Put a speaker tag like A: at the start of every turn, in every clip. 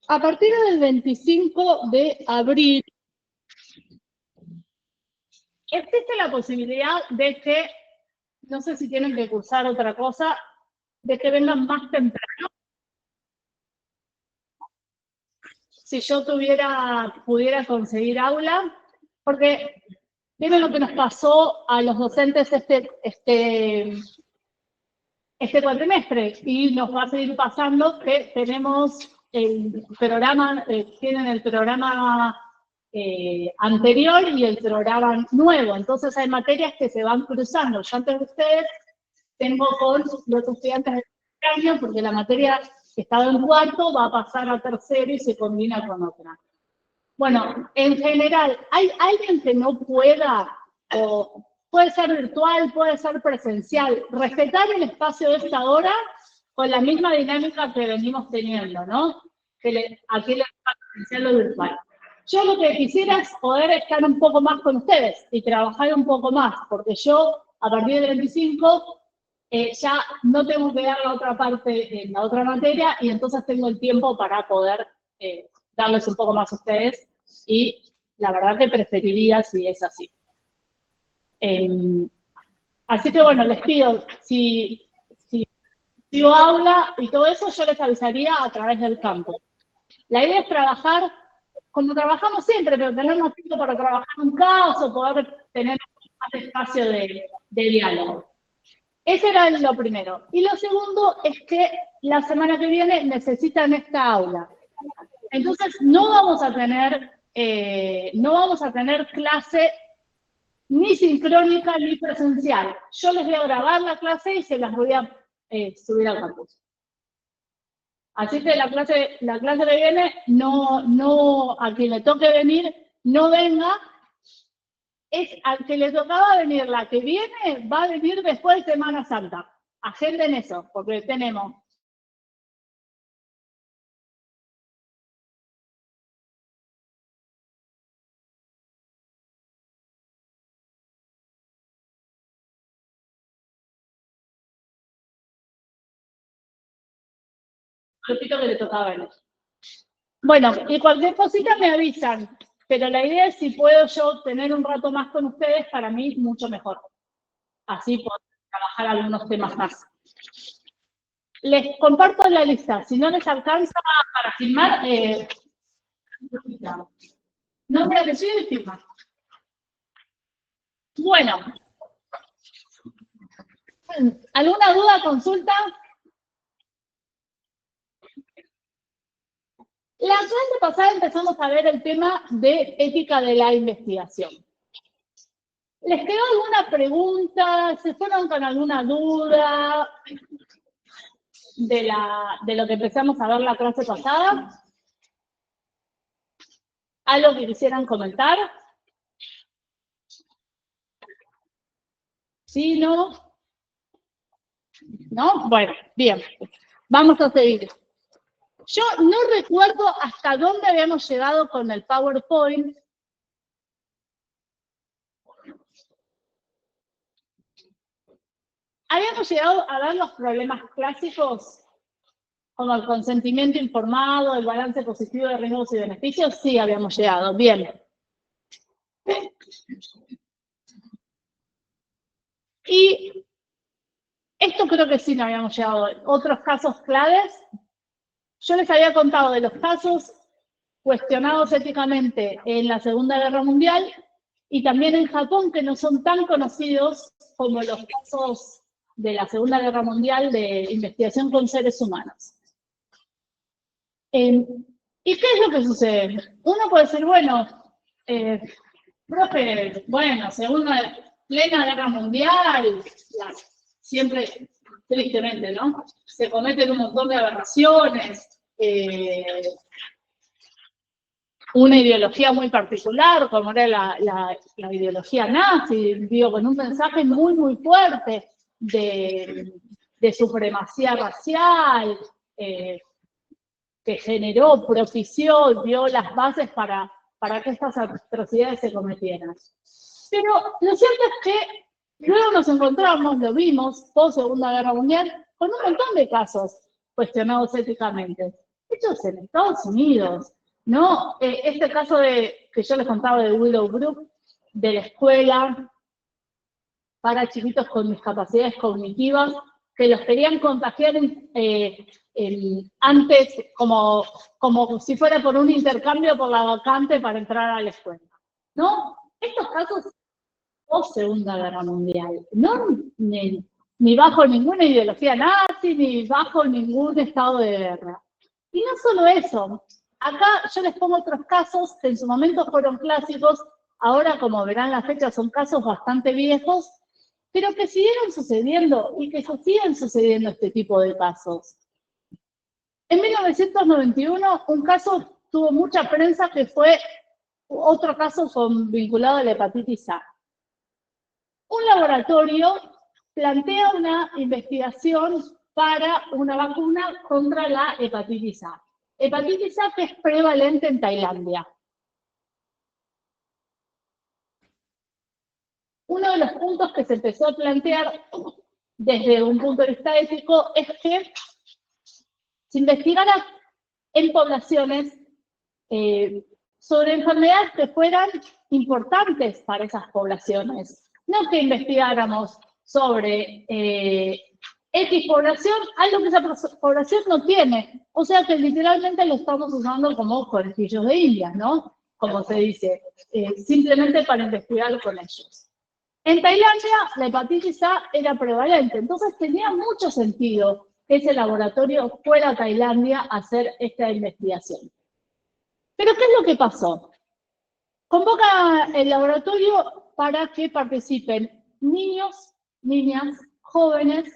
A: A partir del 25 de abril, existe la posibilidad de que, no sé si tienen que cursar otra cosa, de que vengan más temprano. Si yo pudiera conseguir aula, porque miren lo que nos pasó a los docentes este cuatrimestre, y nos va a seguir pasando que tenemos el programa, tienen el programa anterior y el programa nuevo. Entonces hay materias que se van cruzando. Yo antes de ustedes tengo con los estudiantes de año, porque la materia que estaba en cuarto va a pasar a tercero y se combina con otra. Bueno, en general, ¿hay alguien que no pueda, o puede ser virtual, puede ser presencial, respetar el espacio de esta hora con la misma dinámica que venimos teniendo, ¿no? Aquí le presencial o virtual. Yo lo que quisiera es poder estar un poco más con ustedes y trabajar un poco más, porque yo, a partir del 25, ya no tengo que dar la otra parte en la otra materia, y entonces tengo el tiempo para poder darles un poco más a ustedes, y la verdad que preferiría si es así. Así que bueno, les pido, si yo aula y todo eso, yo les avisaría a través del campo. La idea es trabajar como trabajamos siempre, pero tener más tiempo para trabajar un caso, poder tener más espacio de diálogo. Ese era lo primero. Y lo segundo es que la semana que viene necesitan esta aula. Entonces no vamos a tener clase ni sincrónica ni presencial. Yo les voy a grabar la clase y se las voy a subir al campus. Así que la clase que viene, a quien le toque venir, no venga. Al que le tocaba venir la que viene, va a venir después de Semana Santa. Agenden eso, porque tenemos. Repito que le tocaba venir. Bueno, y cualquier cosita me avisan, pero la idea es si puedo yo tener un rato más con ustedes, para mí mucho mejor. Así puedo trabajar algunos temas más. Les comparto la lista. Si no les alcanza para filmar, nombre, apellido y firma. Bueno, ¿alguna duda, consulta? La clase pasada empezamos a ver el tema de ética de la investigación. ¿Les quedó alguna pregunta? ¿Se fueron con alguna duda de lo que empezamos a ver la clase pasada? ¿Algo que quisieran comentar? ¿Sí, no? ¿No? Bueno, bien. Vamos a seguir. Yo no recuerdo hasta dónde habíamos llegado con el PowerPoint. Habíamos llegado a ver los problemas clásicos, como el consentimiento informado, el balance positivo de riesgos y beneficios. Sí, habíamos llegado. Bien. Y esto creo que sí no habíamos llegado. Otros casos claves. Yo les había contado de los casos cuestionados éticamente en la Segunda Guerra Mundial y también en Japón, que no son tan conocidos como los casos de la Segunda Guerra Mundial de investigación con seres humanos. ¿Y qué es lo que sucede? Uno puede decir, bueno, profe, bueno, Segunda, plena Guerra Mundial, siempre, tristemente, ¿no? Se cometen un montón de aberraciones, una ideología muy particular, como era la ideología nazi, digo, con un mensaje muy, muy fuerte de supremacía racial, que generó, propició, dio las bases para que estas atrocidades se cometieran. Pero lo cierto es que luego nos encontramos, lo vimos, post Segunda Guerra Mundial, con un montón de casos cuestionados éticamente. hechos en Estados Unidos, ¿no? Este caso que yo les contaba de Willowbrook, de la escuela para chiquitos con discapacidades cognitivas, que los querían contagiar antes, como si fuera por un intercambio por la vacante para entrar a la escuela, ¿no? Estos casos post Segunda Guerra Mundial, no ni bajo ninguna ideología nazi, ni bajo ningún estado de guerra. Y no solo eso, acá yo les pongo otros casos que en su momento fueron clásicos, ahora como verán las fechas son casos bastante viejos, pero que siguieron sucediendo y que se siguen sucediendo este tipo de casos. En 1991, un caso tuvo mucha prensa que fue otro caso vinculado a la hepatitis A. Un laboratorio plantea una investigación para una vacuna contra la hepatitis A. Hepatitis A que es prevalente en Tailandia. Uno de los puntos que se empezó a plantear desde un punto de vista ético es que se investigara en poblaciones sobre enfermedades que fueran importantes para esas poblaciones. No que investigáramos sobre X población, algo que esa población no tiene. O sea que literalmente lo estamos usando como conejillos de indias, ¿no? Como se dice, simplemente para investigar con ellos. En Tailandia, la hepatitis A era prevalente, entonces tenía mucho sentido que ese laboratorio fuera a Tailandia a hacer esta investigación. Pero ¿qué es lo que pasó? Convoca el laboratorio para que participen niños, niñas, jóvenes,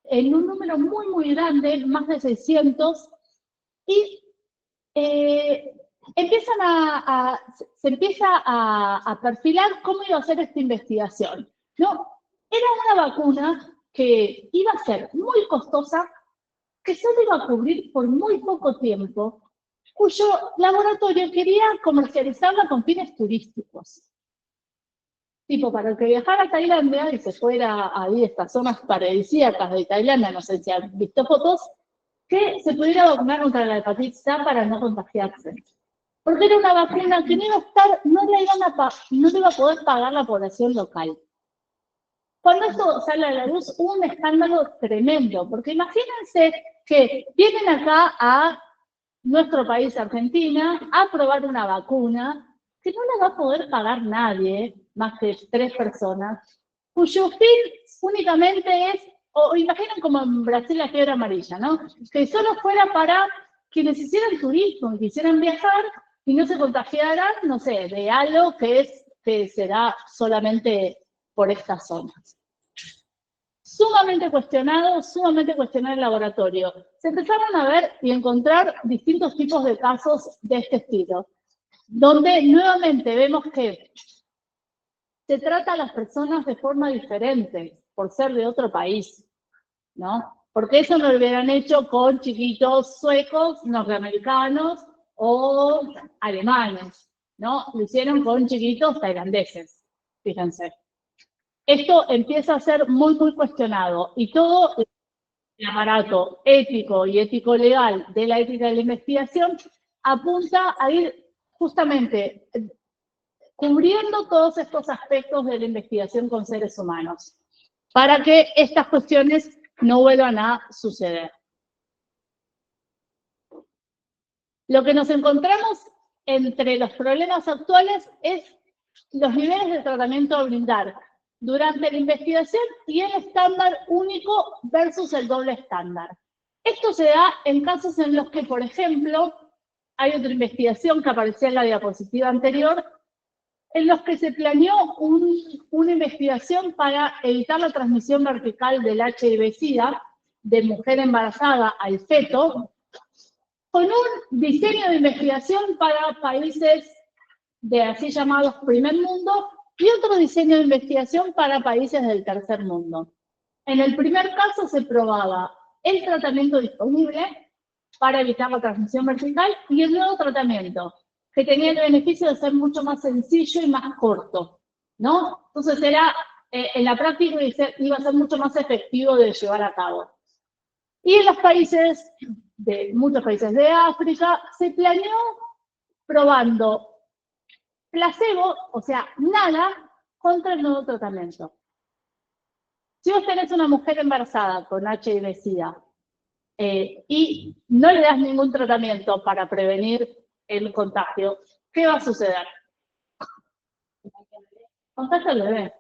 A: en un número muy, muy grande, más de 600, y se empieza a perfilar cómo iba a ser esta investigación, ¿no? Era una vacuna que iba a ser muy costosa, que solo iba a cubrir por muy poco tiempo, cuyo laboratorio quería comercializarla con fines turísticos. Tipo, para el que viajara a Tailandia y se fuera ahí a estas zonas paradisíacas de Tailandia, no sé si han visto fotos, que se pudiera vacunar contra la hepatitis A para no contagiarse. Porque era una vacuna que no iba a estar, no le iba a poder pagar la población local. Cuando esto sale a la luz, hubo un escándalo tremendo, porque imagínense que vienen acá a nuestro país, Argentina, a probar una vacuna que no la va a poder pagar nadie, más que 3 personas, cuyo fin únicamente es, o imaginen como en Brasil la fiebre amarilla, ¿no? Que solo fuera para quienes hicieran turismo y quisieran viajar y no se contagiaran, no sé, de algo que se da solamente por estas zonas. Sumamente cuestionado el laboratorio. Se empezaron a ver y encontrar distintos tipos de casos de este estilo, donde nuevamente vemos que se trata a las personas de forma diferente, por ser de otro país, ¿no? Porque eso no lo hubieran hecho con chiquitos suecos, norteamericanos o alemanes, ¿no? Lo hicieron con chiquitos tailandeses, fíjense. Esto empieza a ser muy, muy cuestionado y todo el aparato ético y ético-legal de la ética de la investigación apunta a ir justamente cubriendo todos estos aspectos de la investigación con seres humanos para que estas cuestiones no vuelvan a suceder. Lo que nos encontramos entre los problemas actuales es los niveles de tratamiento a brindar durante la investigación y el estándar único versus el doble estándar. Esto se da en casos en los que, por ejemplo, hay otra investigación que aparecía en la diapositiva anterior, en los que se planeó una investigación para evitar la transmisión vertical del HIV-Sida de mujer embarazada al feto, con un diseño de investigación para países de así llamados primer mundo y otro diseño de investigación para países del tercer mundo. En el primer caso se probaba el tratamiento disponible para evitar la transmisión vertical y el nuevo tratamiento, que tenía el beneficio de ser mucho más sencillo y más corto, ¿no? Entonces en la práctica iba a ser mucho más efectivo de llevar a cabo. Y en los países de muchos países de África, se planeó probando placebo, o sea, nada, contra el nuevo tratamiento. Si vos tenés una mujer embarazada con HIV-Sida y no le das ningún tratamiento para prevenir el contagio, ¿qué va a suceder? Contagia al bebé.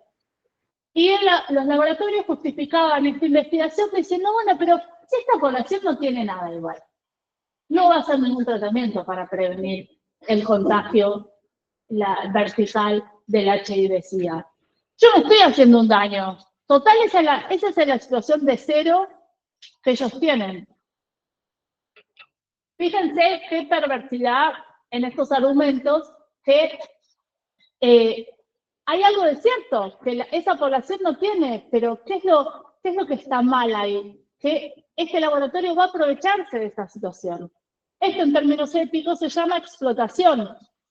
A: Y los laboratorios justificaban esta investigación diciendo, bueno, pero si esta población no tiene nada igual, no va a hacer ningún tratamiento para prevenir el contagio vertical del HIV-Sida. Yo no estoy haciendo un daño. Total, esa es la situación de cero que ellos tienen. Fíjense qué perversidad en estos argumentos, que hay algo de cierto, que esa población no tiene, pero ¿qué es lo que está mal ahí? Que este laboratorio va a aprovecharse de esta situación. Esto en términos éticos se llama explotación.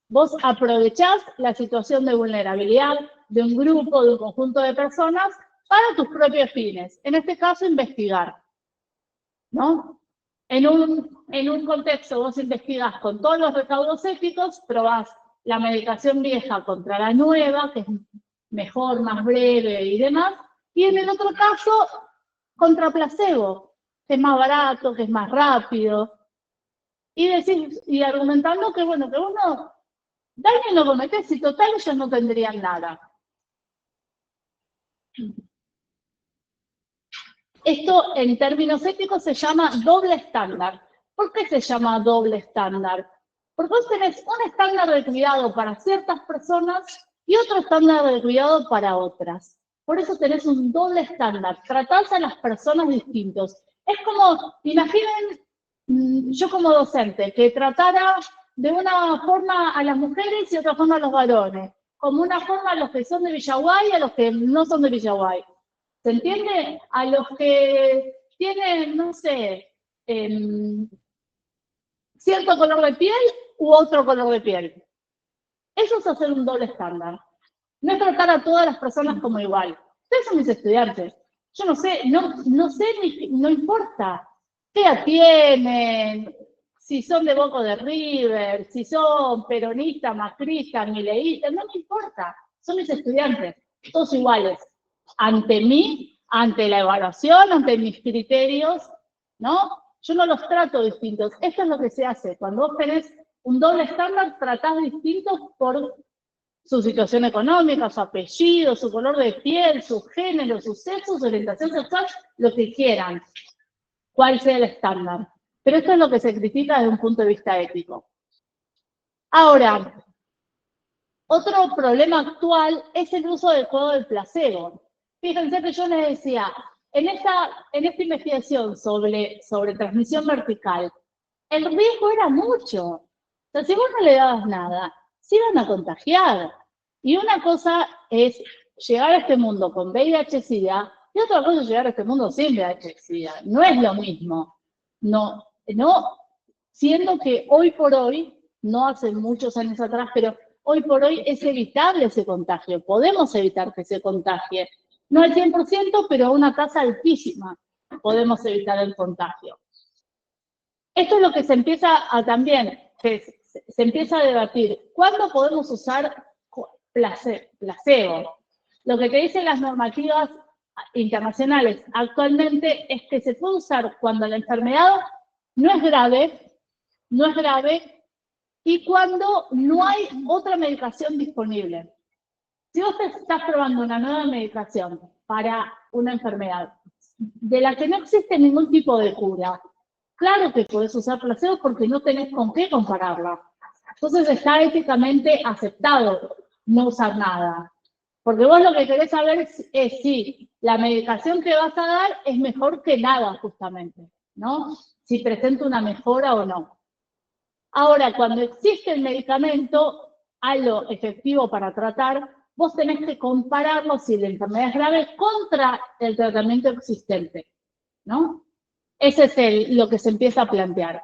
A: Vos aprovechás la situación de vulnerabilidad de un grupo, de un conjunto de personas, para tus propios fines. En este caso, investigar, ¿no? En un contexto vos investigás con todos los recaudos éticos, probás la medicación vieja contra la nueva, que es mejor, más breve y demás, y en el otro caso, contra placebo, que es más barato, que es más rápido, y argumentando que, bueno, que uno, daño no cometés, y total ellos no tendrían nada. Esto en términos éticos se llama doble estándar. ¿Por qué se llama doble estándar? Porque vos tenés un estándar de cuidado para ciertas personas y otro estándar de cuidado para otras. Por eso tenés un doble estándar. Tratás a las personas distintos. Es como, imaginen, yo como docente, que tratara de una forma a las mujeres y otra forma a los varones. Como una forma a los que son de Villaguay y a los que no son de Villaguay. ¿Se entiende? A los que tienen, no sé, cierto color de piel u otro color de piel. Eso es hacer un doble estándar. No es tratar a todas las personas como igual. Ustedes son mis estudiantes. Yo no sé, no importa qué edad tienen, si son de Boca de River, si son peronistas, macristas, mileístas, no me importa. Son mis estudiantes, todos iguales. Ante mí, ante la evaluación, ante mis criterios, ¿no? Yo no los trato distintos. Esto es lo que se hace. Cuando vos tenés un doble estándar, tratás distintos por su situación económica, su apellido, su color de piel, su género, su sexo, su orientación sexual, lo que quieran, cuál sea el estándar. Pero esto es lo que se critica desde un punto de vista ético. Ahora, otro problema actual es el uso del juego del placebo. Fíjense que yo les decía, en esta investigación sobre transmisión vertical, el riesgo era mucho. O sea, si vos no le dabas nada, se iban a contagiar. Y una cosa es llegar a este mundo con VIH-Sida y otra cosa es llegar a este mundo sin VIH-Sida. No es lo mismo. No, siendo que hoy por hoy, no hace muchos años atrás, pero hoy por hoy es evitable ese contagio. Podemos evitar que se contagie. No al 100%, pero a una tasa altísima podemos evitar el contagio. Esto es lo que se empieza a también, que se empieza a debatir. ¿Cuándo podemos usar placebo? Lo que te dicen las normativas internacionales actualmente es que se puede usar cuando la enfermedad no es grave, y cuando no hay otra medicación disponible. Si vos te estás probando una nueva medicación para una enfermedad de la que no existe ningún tipo de cura, claro que podés usar placebo porque no tenés con qué compararla. Entonces está éticamente aceptado no usar nada. Porque vos lo que querés saber es si la medicación que vas a dar es mejor que nada, justamente, ¿no? Si presenta una mejora o no. Ahora, cuando existe el medicamento, algo efectivo para tratar, vos tenés que compararlo, si la enfermedad es grave, contra el tratamiento existente, ¿no? Ese es lo que se empieza a plantear.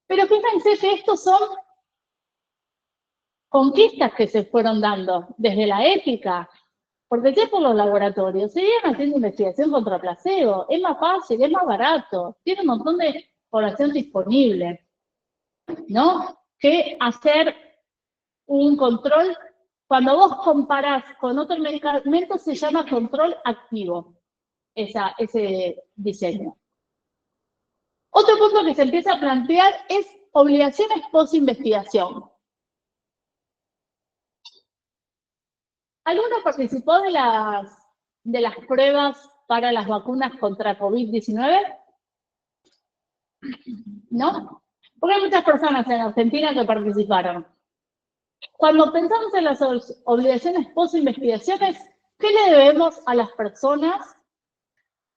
A: Pero fíjense que estos son conquistas que se fueron dando desde la ética, porque si es por los laboratorios, seguían haciendo investigación contra placebo, es más fácil, es más barato, tiene un montón de población disponible, ¿no? Que hacer un control, cuando vos comparás con otros medicamentos, se llama control activo, ese diseño. Otro punto que se empieza a plantear es obligaciones post-investigación. ¿Alguno participó de las pruebas para las vacunas contra COVID-19? ¿No? Porque hay muchas personas en Argentina que participaron. Cuando pensamos en las obligaciones post-investigaciones, ¿qué le debemos a las personas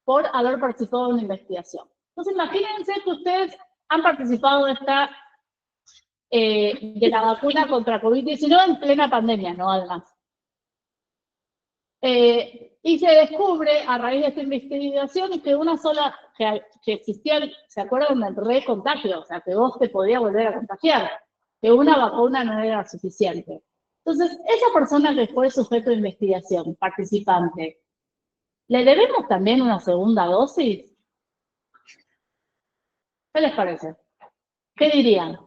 A: por haber participado en una investigación? Entonces, imagínense que ustedes han participado de la vacuna contra COVID-19 en plena pandemia, ¿no? Además. Y se descubre a raíz de esta investigación que una sola, que existía, ¿se acuerdan del recontagio? O sea, que vos te podías volver a contagiar, que una vacuna no era suficiente. Entonces, esa persona que fue sujeto de investigación, participante, ¿le debemos también una segunda dosis? ¿Qué les parece? ¿Qué dirían?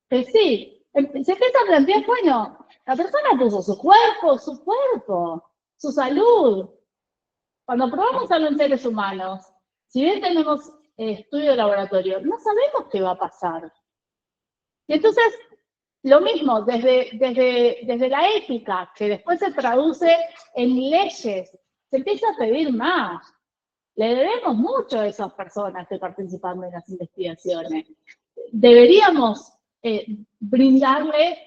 A: Que sí. Se empieza a plantear, bueno, la persona puso su cuerpo, su salud. Cuando probamos algo en seres humanos, si bien tenemos estudio de laboratorio, no sabemos qué va a pasar. Y entonces, lo mismo, desde la ética, que después se traduce en leyes, se empieza a pedir más. Le debemos mucho a esas personas que participan en las investigaciones. Deberíamos brindarle,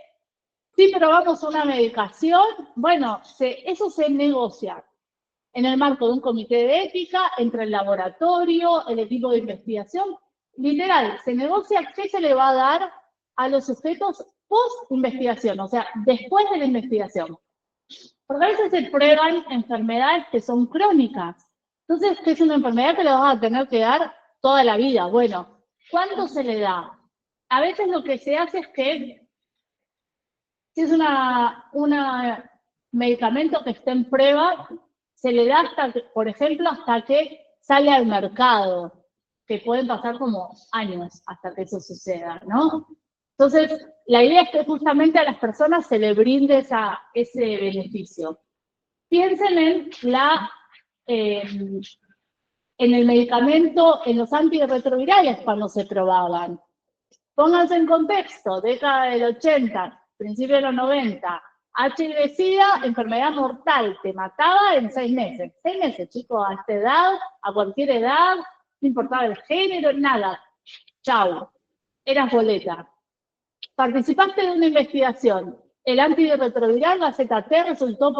A: si probamos una medicación, bueno, eso se negocia en el marco de un comité de ética, entre el laboratorio, el equipo de investigación. Literal, se negocia qué se le va a dar a los sujetos post-investigación, o sea, después de la investigación. Porque a veces se prueban enfermedades que son crónicas. Entonces, ¿qué es una enfermedad que le vas a tener que dar toda la vida? Bueno, ¿cuánto se le da? A veces lo que se hace es que, si es un medicamento que está en prueba, se le da por ejemplo, hasta que sale al mercado, que pueden pasar como años hasta que eso suceda, ¿no? Entonces, la idea es que justamente a las personas se le brinde ese beneficio. Piensen en el medicamento, en los antirretrovirales cuando se probaban. Pónganse en contexto, década del 80, principio de los 90, HIV-Sida, enfermedad mortal, te mataba en 6 meses. 6 meses, chicos, a esta edad, a cualquier edad, no importaba el género, nada. Chau, eras boleta. Participaste de una investigación, el antirretroviral, la AZT, resultó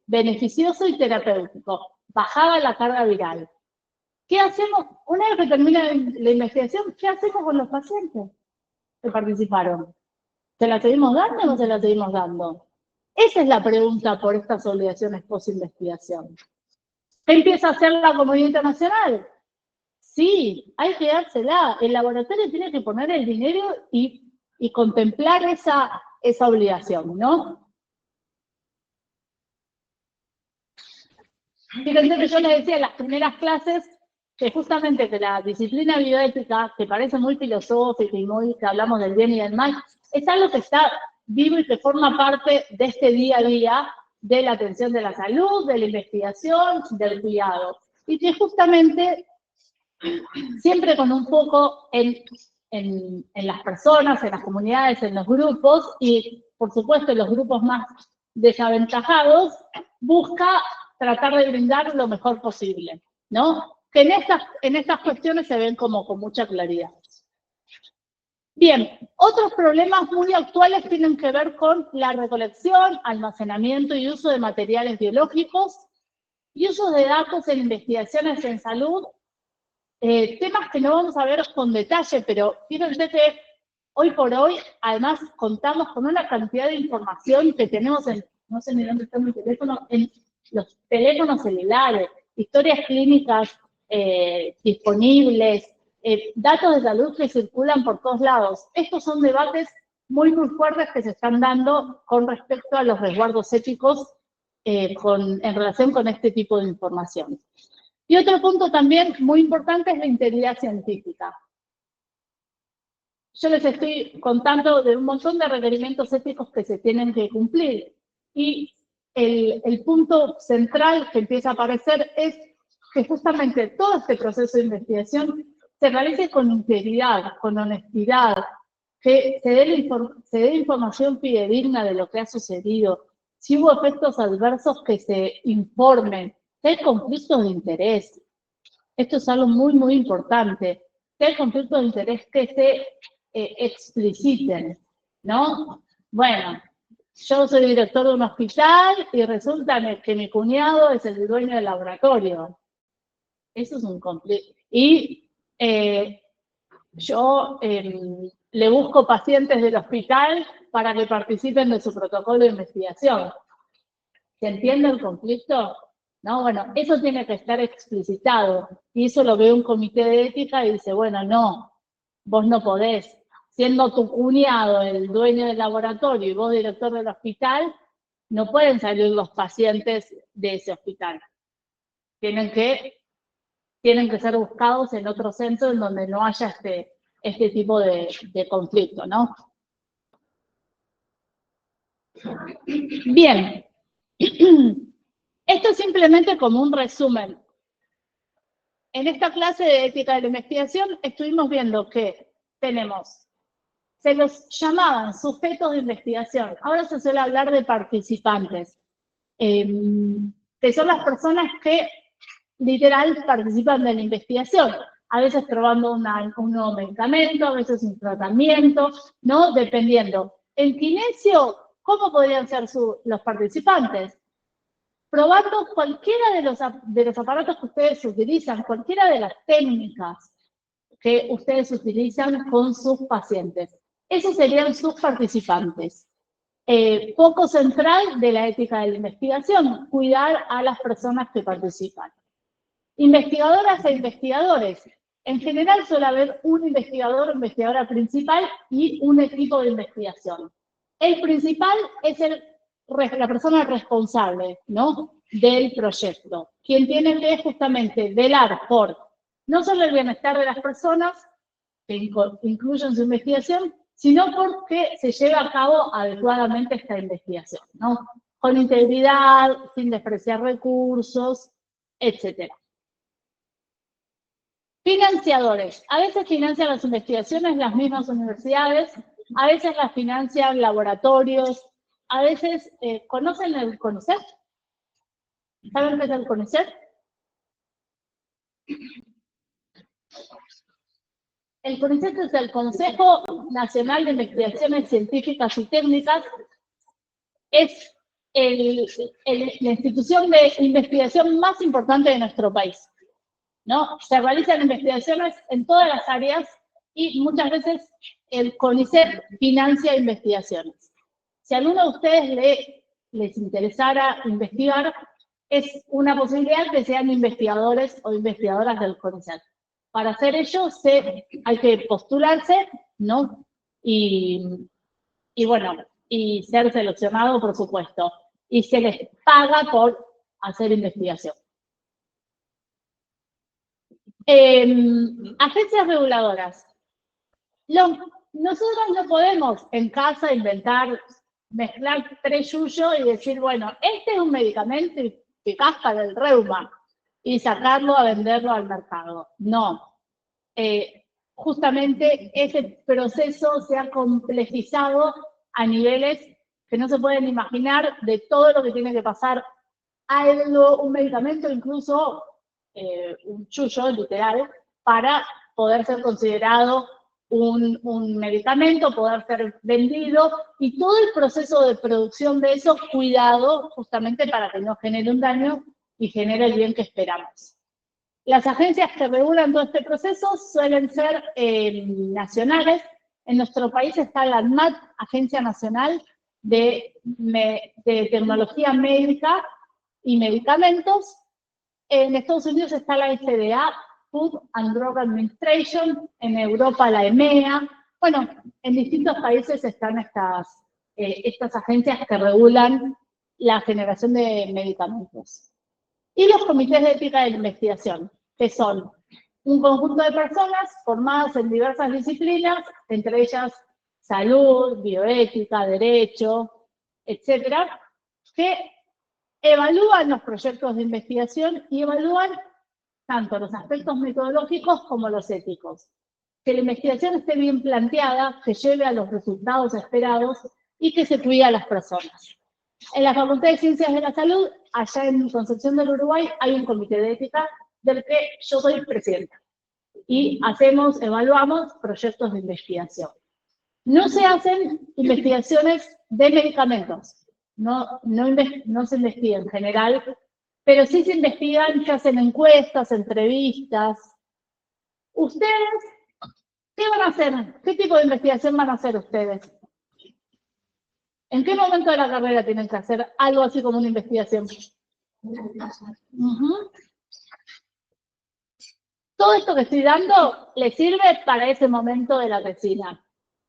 A: beneficioso y terapéutico, bajaba la carga viral. ¿Qué hacemos? Una vez que termina la investigación, ¿qué hacemos con los pacientes que participaron? ¿Se la seguimos dando o no se la seguimos dando? Esa es la pregunta por estas obligaciones post-investigación. ¿Qué empieza a hacer la comunidad internacional? Sí, hay que dársela. El laboratorio tiene que poner el dinero y contemplar esa obligación, ¿no? Fíjense que yo les decía en las primeras clases que justamente que la disciplina bioética, que parece muy filosófica y muy que hablamos del bien y del mal, es algo que está vivo y que forma parte de este día a día de la atención de la salud, de la investigación, del cuidado. Y que justamente siempre con un foco en las personas, en las comunidades, en los grupos y, por supuesto, en los grupos más desaventajados, busca tratar de brindar lo mejor posible, ¿no? Que en estas cuestiones se ven como con mucha claridad. Bien, otros problemas muy actuales tienen que ver con la recolección, almacenamiento y uso de materiales biológicos y uso de datos en investigaciones en salud, temas que no vamos a ver con detalle, pero fíjense que hoy por hoy, además, contamos con una cantidad de información que tenemos no sé ni dónde está mi teléfono, en los teléfonos celulares, historias clínicas disponibles, datos de salud que circulan por todos lados. Estos son debates muy, muy fuertes que se están dando con respecto a los resguardos éticos en relación con este tipo de información. Y otro punto también muy importante es la integridad científica. Yo les estoy contando de un montón de requerimientos éticos que se tienen que cumplir. Y el punto central que empieza a aparecer es que justamente todo este proceso de investigación se realice con integridad, con honestidad, que se dé información fidedigna de lo que ha sucedido, si hubo efectos adversos que se informen, si hay conflictos de interés. Esto es algo muy, muy importante. Si hay conflictos de interés que se expliciten, ¿no? Bueno, yo soy director de un hospital y resulta que mi cuñado es el dueño del laboratorio. Eso es un conflicto. Y yo le busco pacientes del hospital para que participen de su protocolo de investigación. ¿Se entiende el conflicto? No, bueno, eso tiene que estar explicitado. Y eso lo ve un comité de ética y dice, bueno, no, vos no podés. Siendo tu cuñado el dueño del laboratorio y vos director del hospital, no pueden salir los pacientes de ese hospital. Tienen que ser buscados en otro centro en donde no haya este tipo de conflicto, ¿no? Bien. Esto es simplemente como un resumen. En esta clase de ética de la investigación estuvimos viendo que se los llamaban sujetos de investigación. Ahora se suele hablar de participantes, que son las personas que literal participan de la investigación. A veces probando un nuevo medicamento, a veces un tratamiento, ¿no? Dependiendo. En Kinesio, ¿cómo podrían ser los participantes? Probando cualquiera de los aparatos que ustedes utilizan, cualquiera de las técnicas que ustedes utilizan con sus pacientes. Esos serían sus participantes. Foco central de la ética de la investigación, cuidar a las personas que participan. Investigadoras e investigadores. En general suele haber un investigador o investigadora principal y un equipo de investigación. El principal es la persona responsable, ¿no?, del proyecto, quien tiene que justamente velar por no solo el bienestar de las personas que incluyen su investigación, sino porque se lleve a cabo adecuadamente esta investigación, ¿no? Con integridad, sin despreciar recursos, etc. Financiadores. A veces financian las investigaciones las mismas universidades, a veces las financian laboratorios, a veces, ¿conocen el CONICET? ¿Saben qué es el CONICET? El CONICET es el Consejo Nacional de Investigaciones Científicas y Técnicas. Es la institución de investigación más importante de nuestro país, ¿no? Se realizan investigaciones en todas las áreas y muchas veces el CONICET financia investigaciones. Si a alguno de ustedes les interesara investigar, es una posibilidad que sean investigadores o investigadoras del CONICET. Para hacer ello hay que postularse, ¿no? Y bueno, y ser seleccionado, por supuesto. Y se les paga por hacer investigación. Agencias reguladoras. Nosotros no podemos en casa mezclar 3 yuyos y decir, bueno, este es un medicamento eficaz para el reuma y sacarlo a venderlo al mercado. No. Justamente ese proceso se ha complejizado a niveles que no se pueden imaginar de todo lo que tiene que pasar algo, un medicamento, incluso un yuyo literal, para poder ser considerado un medicamento, poder ser vendido, y todo el proceso de producción de eso, cuidado justamente para que no genere un daño y genere el bien que esperamos. Las agencias que regulan todo este proceso suelen ser nacionales. En nuestro país está la ANMAT, Agencia Nacional de Tecnología Médica y Medicamentos. En Estados Unidos está la FDA, Food and Drug Administration, en Europa la EMEA. Bueno, en distintos países están estas agencias que regulan la generación de medicamentos. Y los comités de ética de la investigación, que son un conjunto de personas formadas en diversas disciplinas, entre ellas salud, bioética, derecho, etcétera, que evalúan los proyectos de investigación y evalúan tanto los aspectos metodológicos como los éticos. Que la investigación esté bien planteada, que lleve a los resultados esperados y que se cuide a las personas. En la Facultad de Ciencias de la Salud, allá en Concepción del Uruguay, hay un comité de ética del que yo soy presidenta. Y evaluamos proyectos de investigación. No se hacen investigaciones de medicamentos, no se investiga en general, pero sí se investigan, se hacen encuestas, entrevistas. ¿Ustedes qué van a hacer? ¿Qué tipo de investigación van a hacer ustedes? ¿En qué momento de la carrera tienen que hacer algo así como una investigación? Todo esto que estoy dando les sirve para ese momento de la tesina.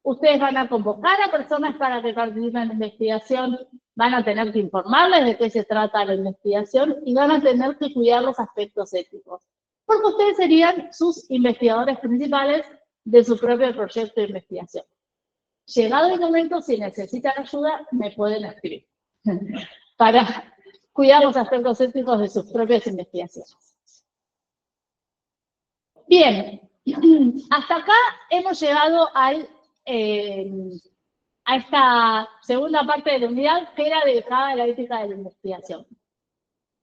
A: Ustedes van a convocar a personas para que participen en la investigación, van a tener que informarles de qué se trata la investigación y van a tener que cuidar los aspectos éticos. Porque ustedes serían sus investigadores principales de su propio proyecto de investigación. Llegado el momento, si necesitan ayuda, me pueden escribir para cuidar los aspectos éticos de sus propias investigaciones. Bien, hasta acá hemos llegado a esta segunda parte de la unidad que era dedicada a la ética de la investigación.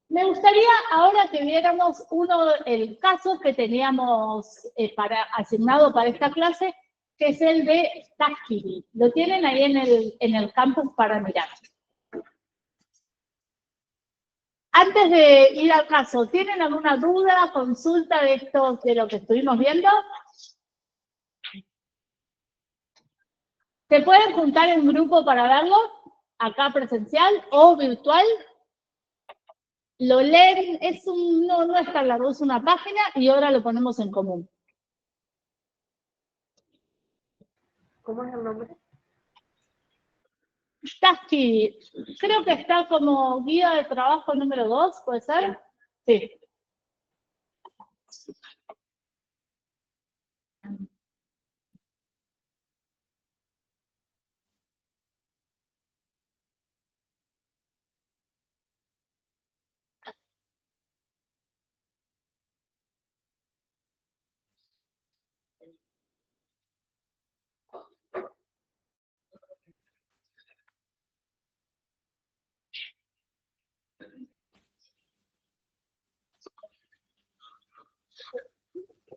A: Me gustaría ahora que viéramos el caso que teníamos asignado para esta clase, que es el de Tuskegee. Lo tienen ahí en el campus para mirar. Antes de ir al caso, ¿tienen alguna duda, consulta de lo que estuvimos viendo? ¿Se pueden juntar en grupo para verlo? Acá presencial o virtual. Lo leen, no es tan largo, es una página y ahora lo ponemos en común.
B: ¿Cómo es el nombre?
A: Tuskegee, creo que está como guía de trabajo número 2, ¿puede ser? Sí.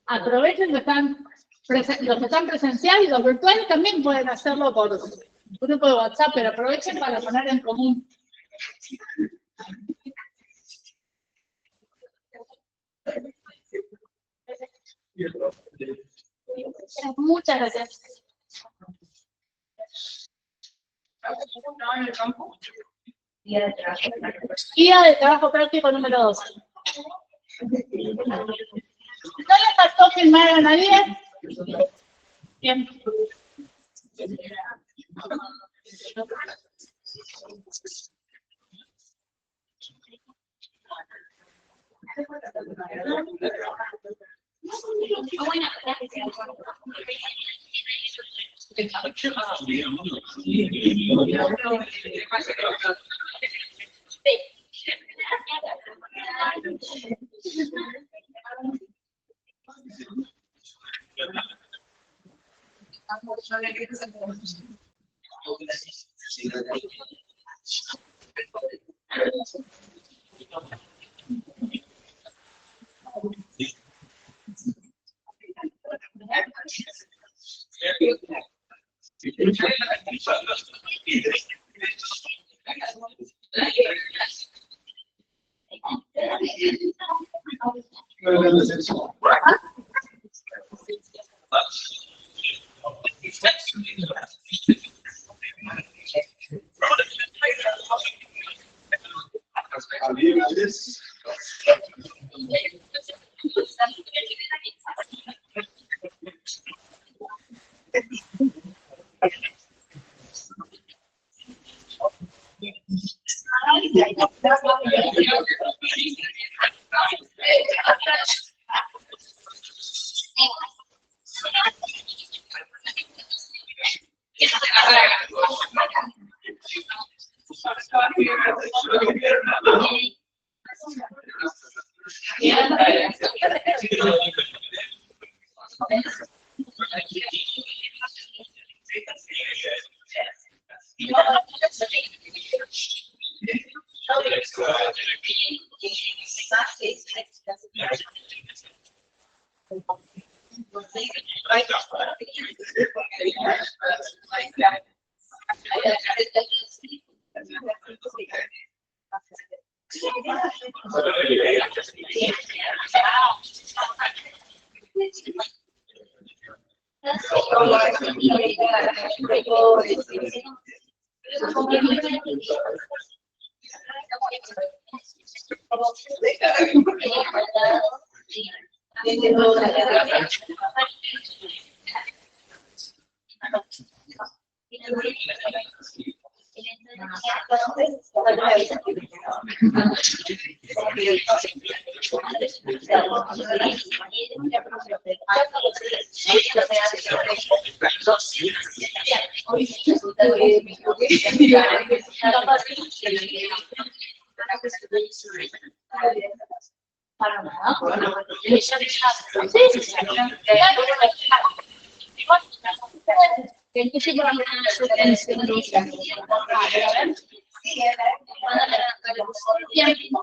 A: Aprovechen los que están presencial y los virtuales también pueden hacerlo por grupo de WhatsApp, pero aprovechen para poner en común. Muchas gracias. Guía de trabajo práctico número 2. ¿No le faltó firmar a nadie? Bien.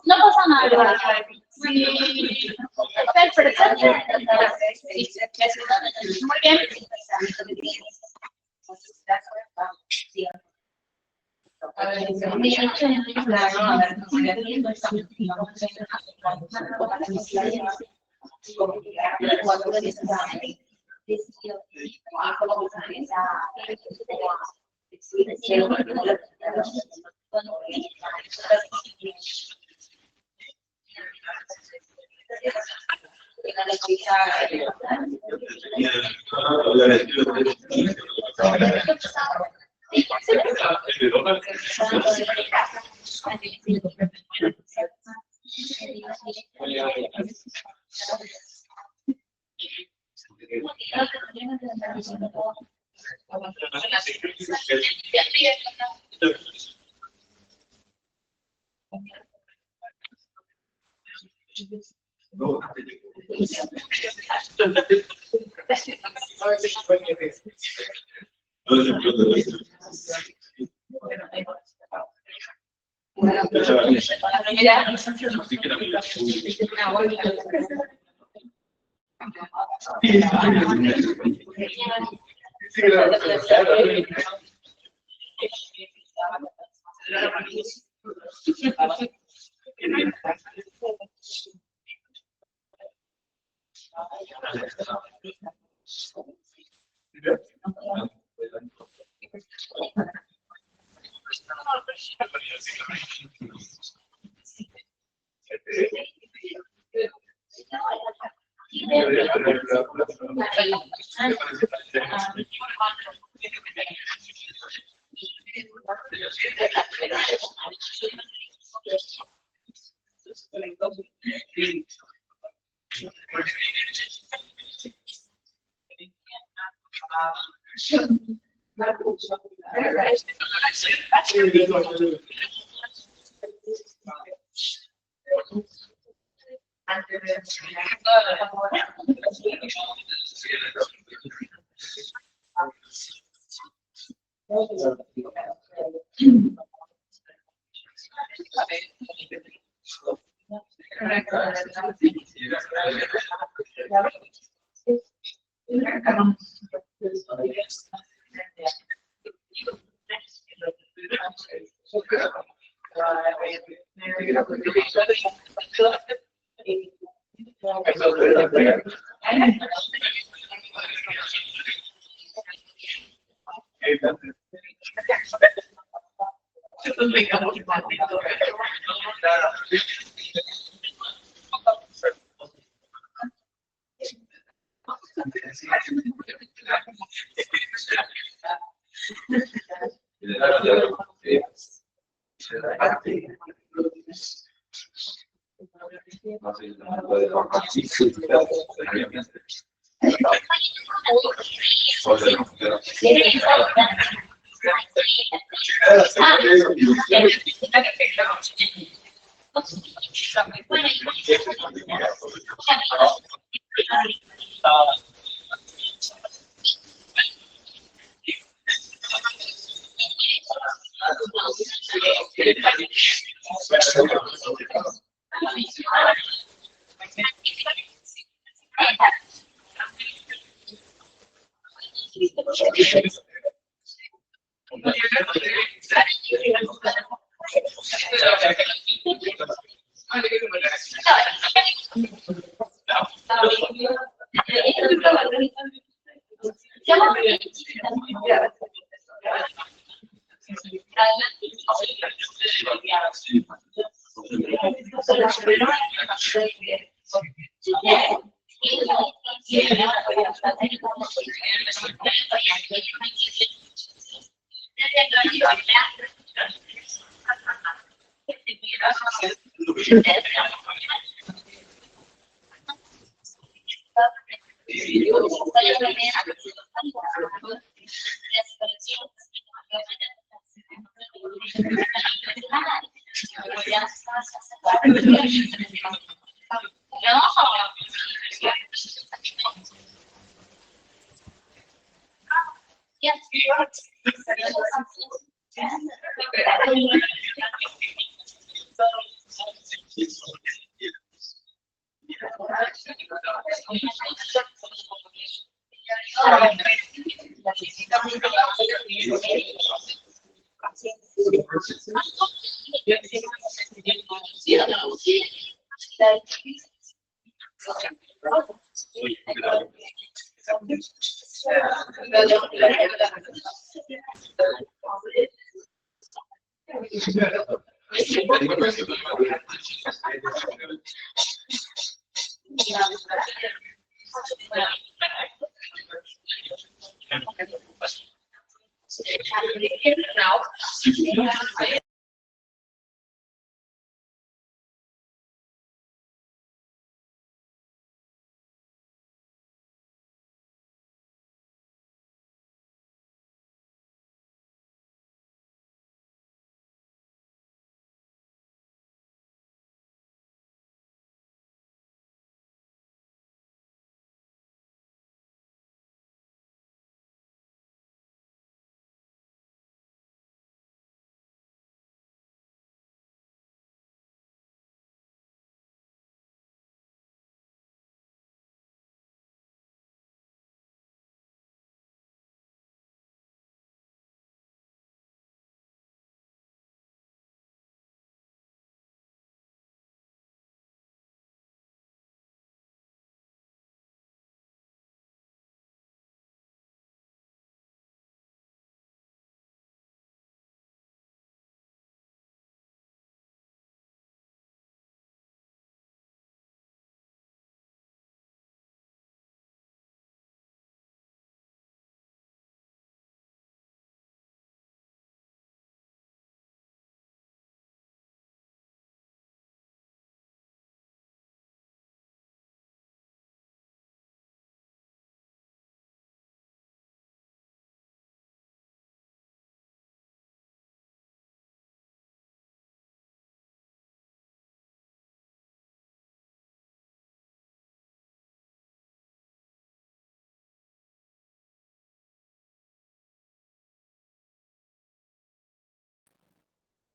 A: No pasa nada. Si está el presente, muy bien.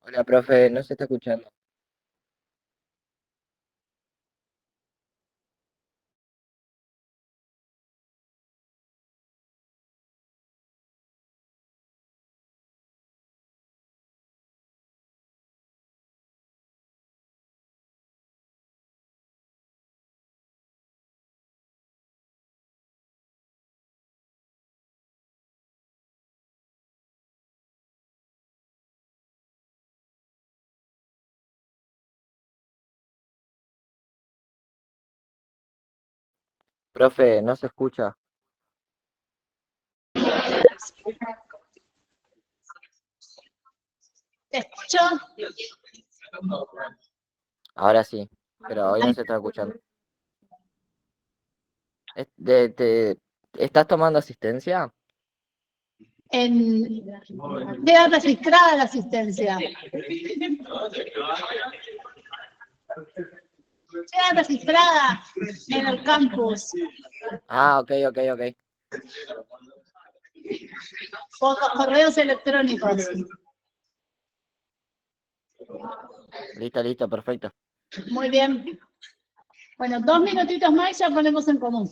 C: Hola, profe, no se está escuchando. Profe, no se escucha.
A: ¿Te escucho?
C: Ahora sí, pero hoy no se está escuchando. ¿Estás tomando asistencia?
A: Queda registrada la asistencia. Queda registrada en el campus.
C: Ah, ok.
A: Por los correos electrónicos.
C: Listo, perfecto.
A: Muy bien. Bueno, 2 minutitos más y ya ponemos en común.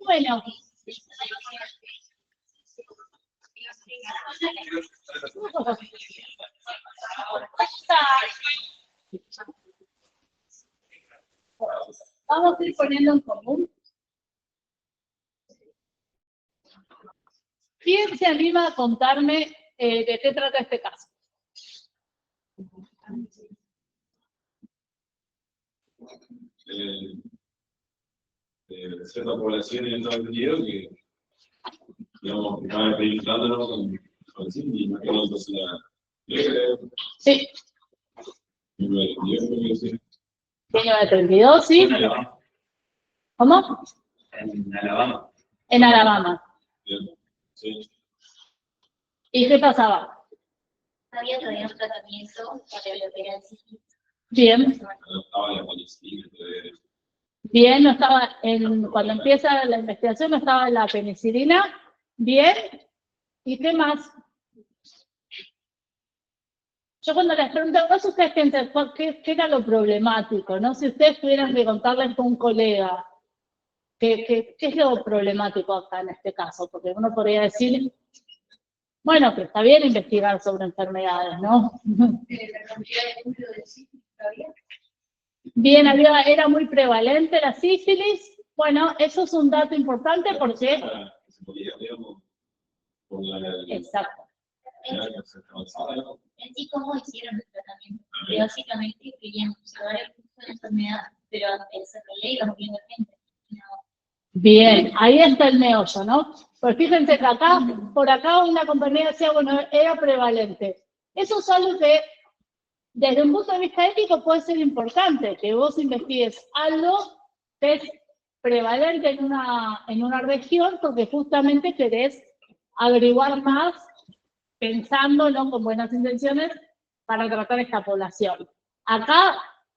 A: Bueno. Vamos a ir poniendo en común. ¿Quién se anima a contarme de qué trata este caso?
D: Cierta población en Estados Unidos que, digamos, estaba experimentándonos con Cindy, más que nosotros la
A: Sí.
D: 1932,
A: 1932, sí. ¿Cómo?
D: En Alabama.
A: En Alabama.
D: Sí.
A: ¿Y qué pasaba?
B: Había todavía un tratamiento para la operación.
A: Bien.
D: Estaba la policía.
A: Bien, no estaba cuando empieza la investigación no estaba la penicilina. Bien. ¿Y qué más? Yo cuando les pregunto, no sé ustedes qué era lo problemático, ¿no? Si ustedes tuvieran que contarles a un colega, ¿qué es lo problemático acá en este caso? Porque uno podría decir, bueno, que está bien investigar sobre enfermedades, ¿no? Bien, era muy prevalente la sífilis. Bueno, eso es un dato importante porque... Exacto.
B: En sí, ¿cómo hicieron el tratamiento? Que básicamente querían saber el curso de la enfermedad, pero se veía y muriendo gente. No.
A: Bien, ahí está el meollo, ¿no? Pues fíjense que acá, por acá una compañía decía, bueno, era prevalente. Eso es algo que, desde un punto de vista ético, puede ser importante, que vos investigues algo que es prevalente en una región, porque justamente querés averiguar más, pensando, ¿no?, con buenas intenciones, para tratar esta población. Acá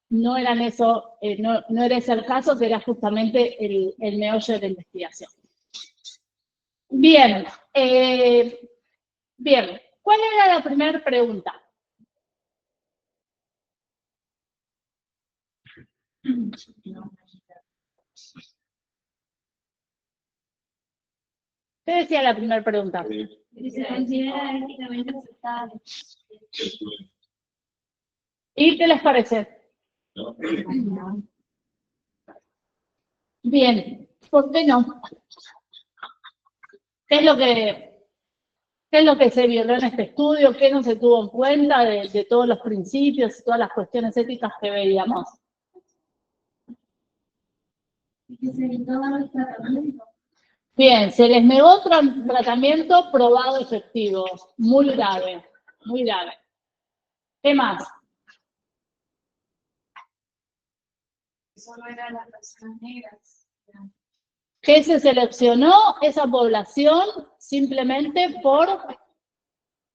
A: no eran eso, no era ese el caso, que era justamente el meollo de la investigación. Bien, bien. ¿Cuál era la primera pregunta? ¿Qué decía la primera pregunta?
B: Si se considera éticamente aceptable.
A: ¿Y qué les parece?
D: ¿no?
A: Bien, ¿por qué no? ¿Qué es lo que se violó en este estudio? ¿Qué no se tuvo en cuenta de todos los principios y todas las cuestiones éticas que veíamos?
B: Que se evitó dar los tratamientos.
A: Bien, se les negó tratamiento probado efectivo. Muy grave, muy grave. ¿Qué más?
B: Solo eran las personas negras.
A: Que se seleccionó esa población simplemente por...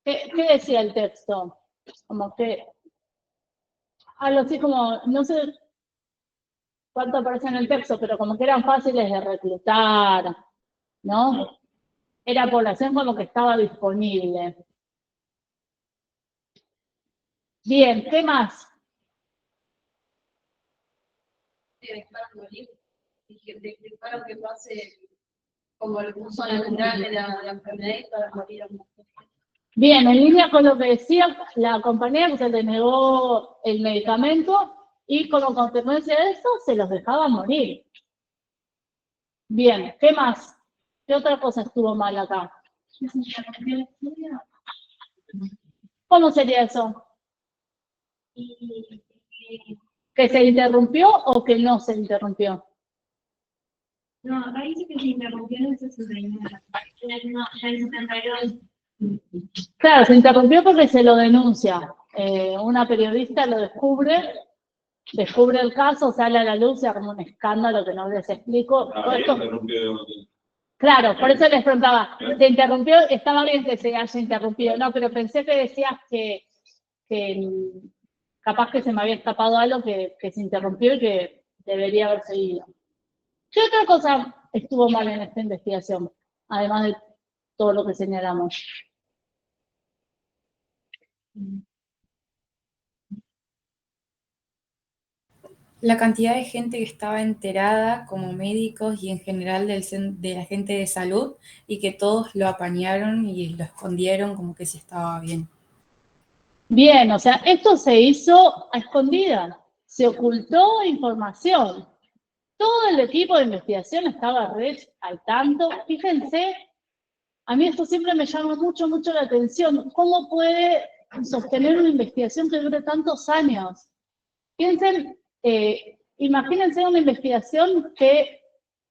A: ¿Qué decía el texto? Como que... Algo así como, no sé cuánto aparece en el texto, pero como que eran fáciles de reclutar, ¿no? Era población como que estaba disponible. Bien, ¿qué más?
B: Para que pase como el curso natural de la enfermedad y para morir a mujer.
A: Bien, en línea con lo que decía la compañera, que se le negó el medicamento y como consecuencia de eso se los dejaba morir. Bien, ¿qué más? ¿Qué otra cosa estuvo mal acá? ¿Cómo sería eso? ¿Que se interrumpió o que no se interrumpió?
B: No, acá dice que se interrumpió en el 69. No, ya en el 72.
A: Claro, se interrumpió porque se lo denuncia. Una periodista lo descubre el caso, sale a la luz, se arma un escándalo que no les explico. Todo
D: Ahí
A: esto-
D: interrumpió.
A: Claro, por eso les preguntaba, ¿se interrumpió? Estaba bien que se haya interrumpido, no, pero pensé que decías que capaz que se me había escapado algo que se interrumpió y que debería haber seguido. ¿Qué otra cosa estuvo mal en esta investigación? Además de todo lo que señalamos.
E: La cantidad de gente que estaba enterada, como médicos y en general de la gente de salud, y que todos lo apañaron y lo escondieron como que sí estaba bien.
A: Bien, o sea, esto se hizo a escondidas, se ocultó información. Todo el equipo de investigación estaba al tanto. Fíjense, a mí esto siempre me llama mucho, mucho la atención. ¿Cómo puede sostener una investigación que dure tantos años? Piensen, imagínense una investigación que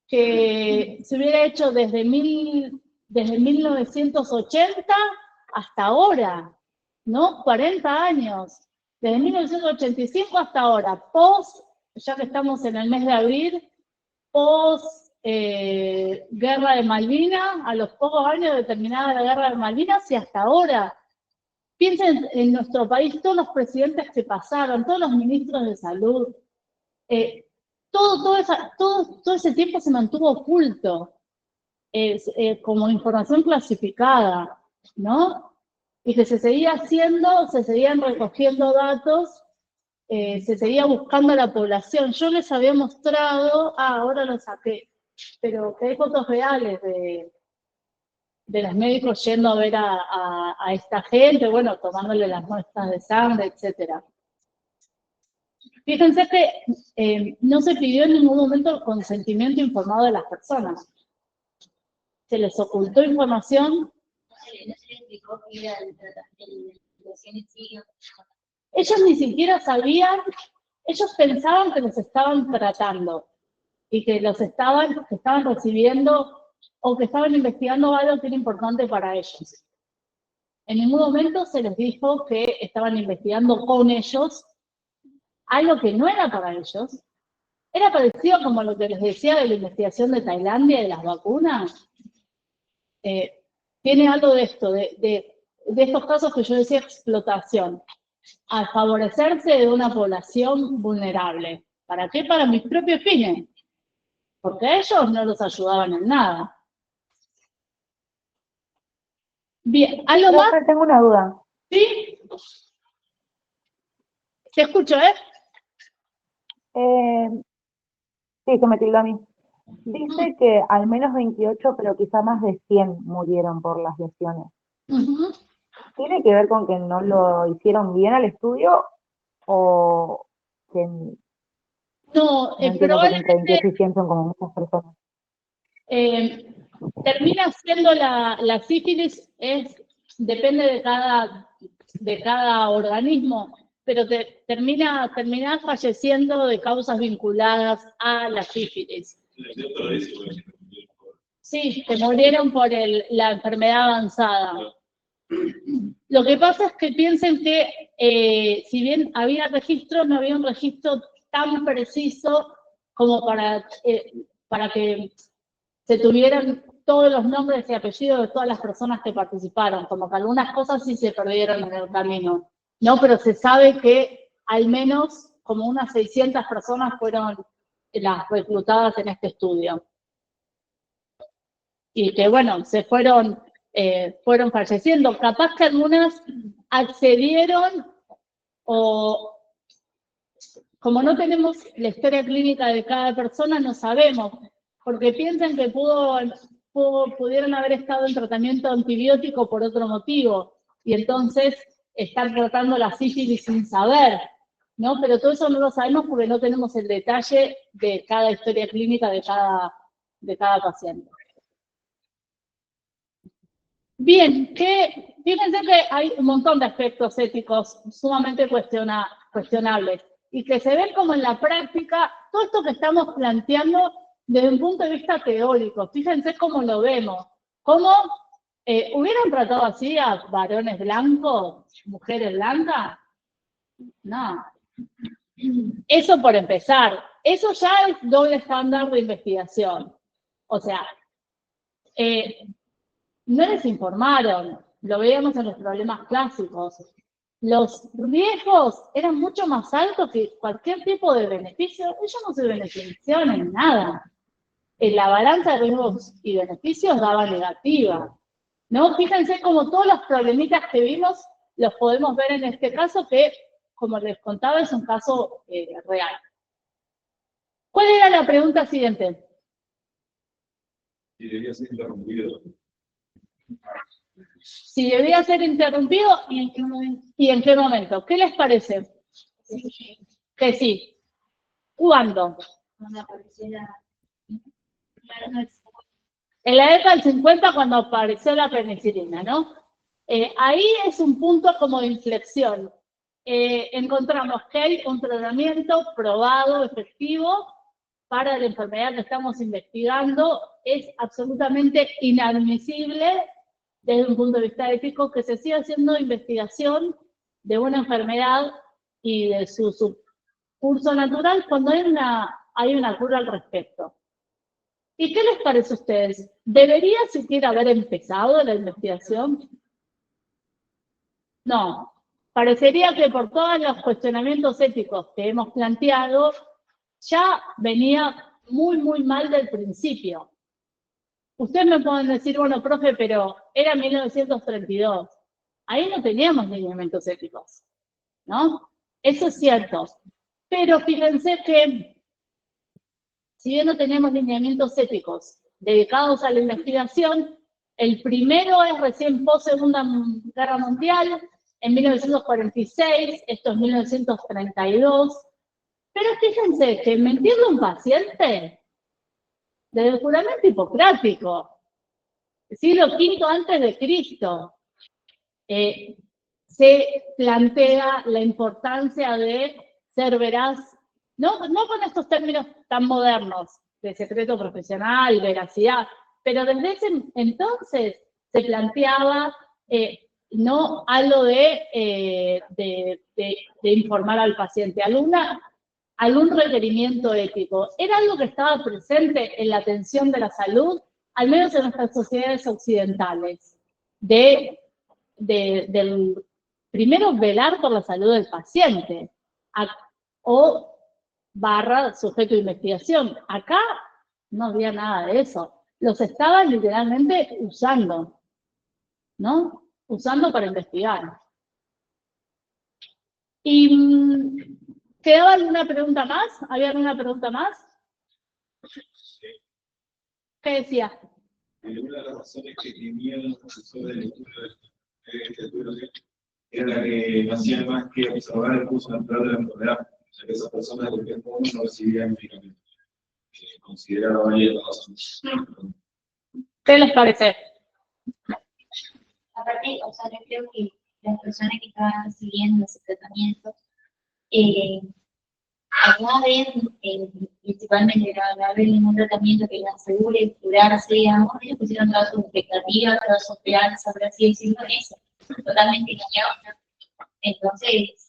A: se hubiera hecho desde 1980 hasta ahora, ¿no? 40 años. Desde 1985 hasta ahora, ya que estamos en el mes de abril, guerra de Malvinas, a los pocos años de terminada la guerra de Malvinas y hasta ahora. Piensen en nuestro país, todos los presidentes que pasaron, todos los ministros de salud, todo ese tiempo se mantuvo oculto, como información clasificada, ¿no? Y que se seguía haciendo, se seguían recogiendo datos, se seguía buscando a la población. Yo les había mostrado, ahora lo saqué, pero que hay fotos reales de los médicos yendo a ver a esta gente, bueno, tomándole las muestras de sangre, etcétera. Fíjense que no se pidió en ningún momento el consentimiento informado de las personas. Se les ocultó información.
B: No se le explicó que era la investigación en sí.
A: Ellos ni siquiera sabían, ellos pensaban que los estaban tratando y que estaban recibiendo o que estaban investigando algo que era importante para ellos. En ningún momento se les dijo que estaban investigando con ellos algo que no era para ellos. Era parecido como lo que les decía de la investigación de Tailandia de las vacunas. Tiene algo de esto, de estos casos que yo decía explotación, al favorecerse de una población vulnerable. ¿Para qué? Para mis propios fines. Porque a ellos no los ayudaban en nada. Bien, ¿algo más?
F: Tengo una duda.
A: ¿Sí? Te escucho, ¿eh?
F: Sí, se me tildó a mí. Dice que al menos 28, pero quizá más de 100 murieron por las lesiones.
A: Ujú.
F: ¿Tiene que ver con que no lo hicieron bien al estudio o que no
A: No,
F: entiendo porque entre 28 y 100 son como muchas personas?
A: termina siendo la sífilis, depende de cada organismo, pero termina falleciendo de causas vinculadas a la sífilis. Sí, se murieron por la enfermedad avanzada. Lo que pasa es que piensen que si bien había registros, no había un registro tan preciso como para que se tuvieran todos los nombres y apellidos de todas las personas que participaron, como que algunas cosas sí se perdieron en el camino, ¿no? Pero se sabe que al menos como unas 600 personas fueron las reclutadas en este estudio. Y que, bueno, fueron falleciendo. Capaz que algunas accedieron o, como no tenemos la historia clínica de cada persona, no sabemos, porque piensan que pudieron haber estado en tratamiento antibiótico por otro motivo, y entonces están tratando la sífilis sin saber, ¿no? Pero todo eso no lo sabemos porque no tenemos el detalle de cada historia clínica de cada paciente. Bien, fíjense que hay un montón de aspectos éticos sumamente cuestionables y que se ven como en la práctica, todo esto que estamos planteando desde un punto de vista teórico. Fíjense cómo lo vemos. ¿Cómo hubieran tratado así a varones blancos, mujeres blancas? No. Eso por empezar. Eso ya es doble estándar de investigación. O sea, no les informaron, lo veíamos en los problemas clásicos. Los riesgos eran mucho más altos que cualquier tipo de beneficio. Ellos no se beneficiaron en nada. En la balanza de riesgos y beneficios daba negativa, ¿no? Fíjense como todos los problemitas que vimos los podemos ver en este caso que, como les contaba, es un caso real. ¿Cuál era la pregunta siguiente?
D: Y debía ser interrumpido.
A: Si debía ser interrumpido y en qué momento. ¿Qué les parece?
B: Sí.
A: Que sí. ¿Cuándo?
B: Cuando apareciera.
A: En la década del 50, cuando apareció la penicilina, ¿no? Ahí es un punto como de inflexión. Encontramos que hay un tratamiento probado, efectivo, para la enfermedad que estamos investigando. Es absolutamente inadmisible desde un punto de vista ético que se siga haciendo investigación de una enfermedad y de su curso natural cuando hay una cura al respecto. ¿Y qué les parece a ustedes? ¿Debería siquiera haber empezado la investigación? No. Parecería que por todos los cuestionamientos éticos que hemos planteado, ya venía muy, muy mal del principio. Ustedes me pueden decir, bueno, profe, pero era 1932. Ahí no teníamos lineamientos éticos, ¿no? Eso es cierto. Pero fíjense que, si bien no tenemos lineamientos éticos dedicados a la investigación, el primero es recién post Segunda Guerra Mundial, en 1946, esto es 1932. Pero fíjense que mentirle a un paciente, desde el juramento hipocrático, siglo V antes de Cristo, se plantea la importancia de ser veraz, no con estos términos tan modernos de secreto profesional, veracidad, pero desde ese entonces se planteaba no algo de informar al paciente, algún requerimiento ético. Era algo que estaba presente en la atención de la salud, al menos en nuestras sociedades occidentales, del primero velar por la salud del paciente, o / sujeto de investigación. Acá no había nada de eso. Los estaban literalmente usando, ¿no? Usando para investigar. ¿Y quedaba alguna pregunta más? ¿Había alguna pregunta más? ¿Qué decía?
D: Una de las razones que tenía los profesores del estudio era la que hacían más que observar el curso natural de la enfermedad, ya que esas personas del tiempo no recibían medicamentos. Consideraba varias razones.
A: ¿Qué les parece?
B: Aparte, o sea, yo creo que las personas que estaban recibiendo ese tratamiento, al no haber, principalmente al no haber ningún tratamiento que les asegure curarse, digamos, ellos pusieron todas sus expectativas, todas sus esperanzas, por así decirlo, en eso, totalmente engañados. Entonces,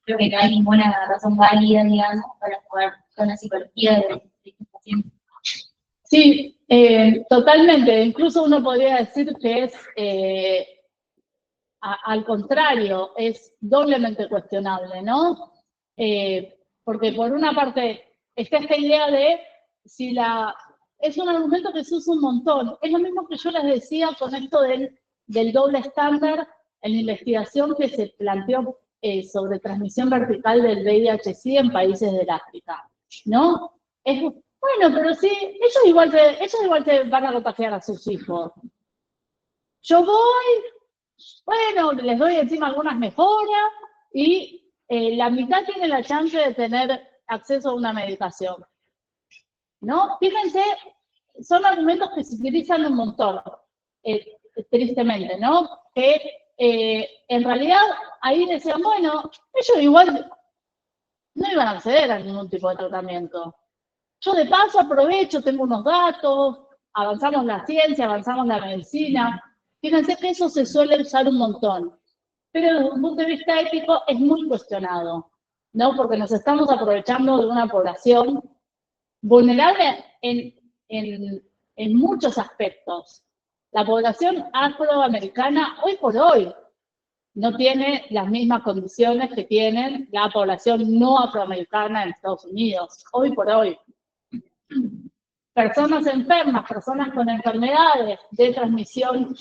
B: creo que no hay ninguna razón válida, digamos, para jugar con la psicología de estos pacientes.
A: Sí, totalmente. Incluso uno podría decir que es, al contrario, es doblemente cuestionable, ¿no? Porque por una parte está esta idea de si es un argumento que se usa un montón. Es lo mismo que yo les decía con esto del doble estándar en la investigación que se planteó sobre transmisión vertical del VIH-Sida en países del África, ¿no? Bueno, pero sí, ellos igual te van a contagiar a sus hijos. Yo voy, bueno, les doy encima algunas mejoras y la mitad tiene la chance de tener acceso a una medicación, ¿no? Fíjense, son argumentos que se utilizan un montón, tristemente, ¿no? Que en realidad ahí decían, bueno, ellos igual no iban a acceder a ningún tipo de tratamiento. Yo de paso aprovecho, tengo unos datos, avanzamos la ciencia, avanzamos la medicina. Fíjense que eso se suele usar un montón. Pero desde un punto de vista ético es muy cuestionado, ¿no? Porque nos estamos aprovechando de una población vulnerable en muchos aspectos. La población afroamericana, hoy por hoy, no tiene las mismas condiciones que tienen la población no afroamericana en Estados Unidos, hoy por hoy. Personas enfermas, personas con enfermedades de transmisión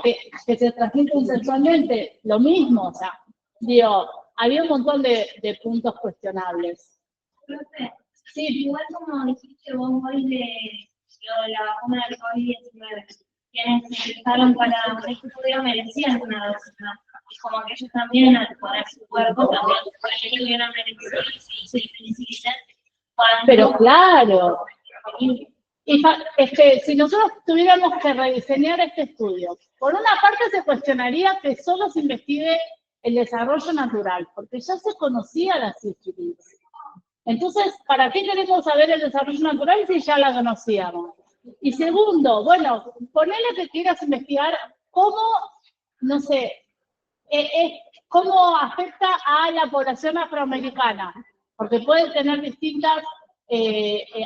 A: que se transmiten sexualmente, lo mismo, o sea, digo, había un montón de puntos cuestionables.
B: Profe,
A: Sí,
B: igual como dijiste vos hoy de la vacuna del COVID-19, quienes se ingresaron para este estudio merecían una dosis más. Y como que ellos también, al poner su cuerpo, también hubieran merecido y se felicitan.
A: pero claro. Es que si nosotros tuviéramos que rediseñar este estudio, por una parte se cuestionaría que solo se investigue el desarrollo natural, porque ya se conocía la sífilis. Entonces, ¿para qué queremos saber el desarrollo natural si ya la conocíamos? Y segundo, bueno, ponele que quieras investigar cómo, no sé, cómo afecta a la población afroamericana, porque puede tener distintas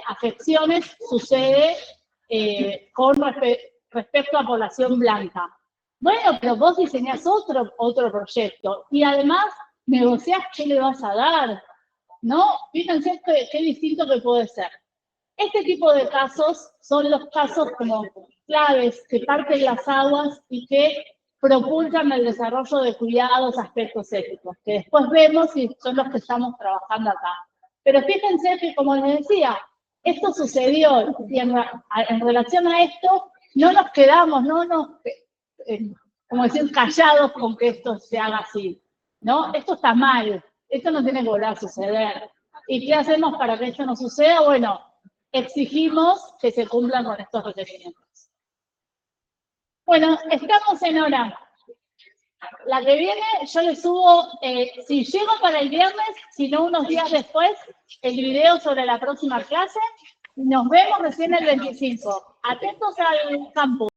A: afecciones, sucede con respecto a población blanca. Bueno, pero vos diseñás otro proyecto y además negociás qué le vas a dar, ¿no? Fíjense qué distinto que puede ser. Este tipo de casos son los casos como claves que parten las aguas y que propulsan el desarrollo de cuidados, aspectos éticos, que después vemos y son los que estamos trabajando acá. Pero fíjense que, como les decía, esto sucedió y en relación a esto no nos quedamos, como decir, callados con que esto se haga así, ¿no? Esto está mal, esto no tiene que volver a suceder. ¿Y qué hacemos para que esto no suceda? Bueno, exigimos que se cumplan con estos requerimientos. Bueno, estamos en hora. La que viene, yo le subo, si llego para el viernes, si no unos días después, el video sobre la próxima clase. Nos vemos recién el 25. Atentos al campus.